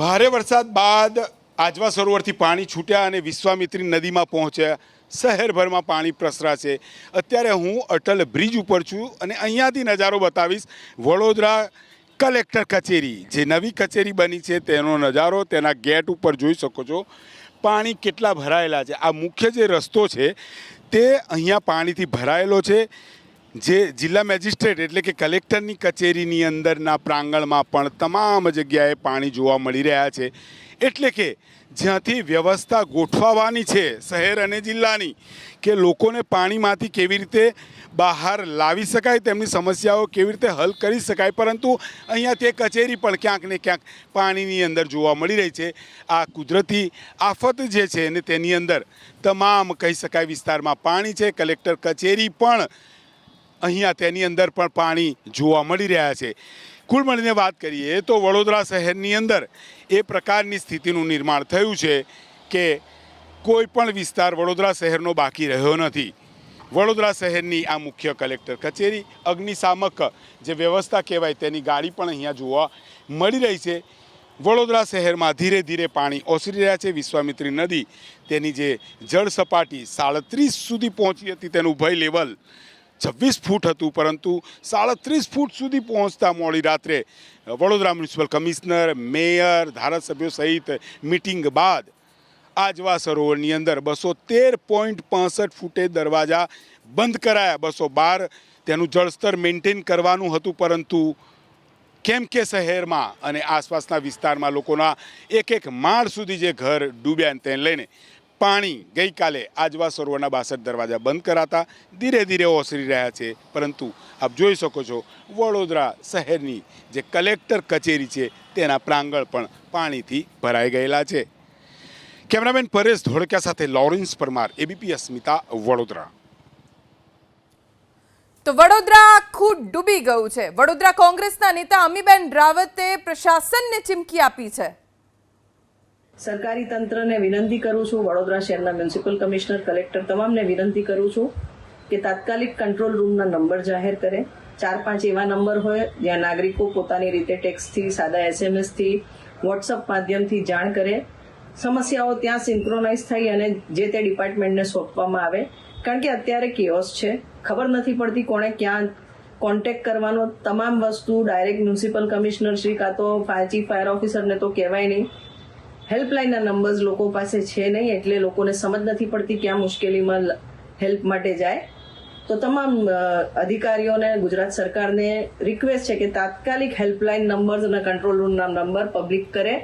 ભારે વરસાદ બાદ આજવા સરોવરથી પાણી છૂટ્યા અને વિશ્વામિત્રી નદીમાં પહોંચ્યા. શહેરભરમાં પાણી પ્રસરાશે. અત્યારે હું અટલ બ્રિજ ઉપર છું અને અહીંયાથી નજારો બતાવીશ. વડોદરા કલેક્ટર કચેરી, જે નવી કચેરી બની છે તેનો નજારો તેના ગેટ ઉપર જોઈ શકો છો. પાણી કેટલા ભરાયેલા છે. આ મુખ્ય જે રસ્તો છે તે અહીંયા પાણીથી ભરાયેલો છે. જે જિલ્લા મેજિસ્ટ્રેટ એટલે કે કલેક્ટરની કચેરીની અંદરના પ્રાંગણમાં પણ તમામ જગ્યાએ પાણી જોવા મળી રહ્યા છે. એટલે કે જ્યાંથી વ્યવસ્થા ગોઠવવાની છે શહેર અને જિલ્લાની, કે લોકોને પાણીમાંથી કેવી રીતે બહાર લાવી શકાય, તેમની સમસ્યાઓ કેવી રીતે હલ કરી શકાય, પરંતુ અહીંયા તે કચેરી પણ ક્યાંક ને ક્યાંક પાણીની અંદર જોવા મળી રહી છે. આ કુદરતી આફત જે છે ને તેની અંદર તમામ કહી શકાય વિસ્તારમાં પાણી છે. કલેક્ટર કચેરી પણ અહીંયા તેની અંદર પણ પાણી જોવા મળી રહ્યા છે. કુલ મળીને વાત કરીએ તો વડોદરા શહેરની અંદર એ પ્રકારની સ્થિતિનું નિર્માણ થયું છે કે કોઈ પણ વિસ્તાર વડોદરા શહેરનો બાકી રહ્યો નથી. વડોદરા શહેરની આ મુખ્ય કલેક્ટર કચેરી, અગ્નિશામક જે વ્યવસ્થા કહેવાય તેની ગાડી પણ અહીંયા જોવા મળી રહી છે. વડોદરા શહેરમાં ધીરે ધીરે પાણી ઓસરી રહ્યા છે. વિશ્વામિત્રી નદી તેની જે જળ સપાટી 37 સુધી પહોંચી હતી, તેનું ભય લેવલ 26 ફૂટ હતું, પરંતુ 37 ફૂટ સુધી પહોંચતા મોડી રાત્રે વડોદરા મ્યુનિસિપલ કમિશનર, મેયર, ધારાસભ્યો સહિત મિટિંગ બાદ આજવા સરોવરની અંદર 213.65 ફૂટે દરવાજા બંધ કરાયા. 212 તેનું જળસ્તર મેન્ટેન કરવાનું હતું, પરંતુ કેમ કે શહેરમાં અને આસપાસના વિસ્તારમાં લોકોના એક માળ સુધી જે ઘર ડૂબ્યા તેને લઈને પાણી ગઈકાલે આજવા સરોવરના 62 દરવાજા બંધ કરાતા ધીરે ધીરે ઓસરી રહ્યા છે. પરંતુ આપ જોઈ શકો છો વડોદરા શહેરની જે કલેક્ટર કચેરી છે તેના પ્રાંગણ પણ પાણીથી ભરાઈ ગયેલા છે. કેમેરામેન પરેશ ધોળકિયા સાથે લોરેન્સ પરમાર, એબીપી અસ્મિતા, વડોદરા. તો વડોદરા આખું ડૂબી ગયું છે. વડોદરા કોંગ્રેસના નેતા અમીબેન રાવતે પ્રશાસનને ચીમકી આપી છે. સરકારી તંત્રને વિનંતી કરું છું, વડોદરા શહેરના મ્યુનિસિપલ કમિશનર, કલેક્ટર તમામને વિનંતી કરું છું કે તાત્કાલિક કંટ્રોલ રૂમના નંબર જાહેર કરે. 4-5 એવા નંબર હોય જ્યાં નાગરિકો પોતાની રીતે ટેક્સ્ટથી, સાદા એસએમએસથી, વોટ્સઅપ માધ્યમથી જાણ કરે. સમસ્યાઓ ત્યાં સિન્ક્રોનાઇઝ થઈ અને જે તે ડિપાર્ટમેન્ટને સોંપવામાં આવે. કારણ કે અત્યારે કેઓસ છે, ખબર નથી પડતી કોણે ક્યાં કોન્ટેક્ટ કરવાનો. તમામ વસ્તુ ડાયરેક્ટ મ્યુનિસિપલ કમિશનર શ્રી કાં તો ચીફ ફાયર ઓફિસરને તો કહેવાય નહીં. હેલ્પલાઇનના નંબર્સ લોકો પાસે છે નહીં, એટલે લોકોને સમજ નથી પડતી ક્યાં મુશ્કેલીમાં હેલ્પ માટે જાય. તો તમામ અધિકારીઓને ગુજરાત સરકારને રિક્વેસ્ટ છે કે તાત્કાલિક હેલ્પલાઇન નંબર્સ અને કંટ્રોલ રૂમના નંબર પબ્લિક કરે